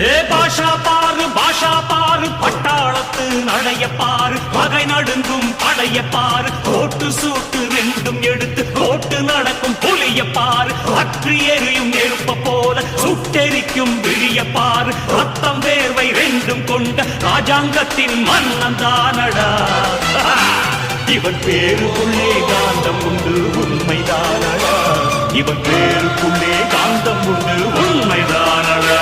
ஏ பாஷா பாரு பட்டாளத்து நடைய பாரு பகை நடுங்கும் படைய பாரு கோட்டு சூட்டு ரெண்டும் எடுத்து கோட்டு நடக்கும் புலிய பாரு அற்றி எரியும் நெருப்ப போல சுட்டெரிக்கும் விழிய பாரு ரத்தம் வேர்வை ரெண்டும் கொண்ட ராஜாங்கத்தின் மன்னன் தானடா இவன் பேருக்குள்ளே காந்தம் உண்டு உண்மைதானடா இவன் பேருக்குள்ளே காந்தம் உண்டு உண்மைதானடா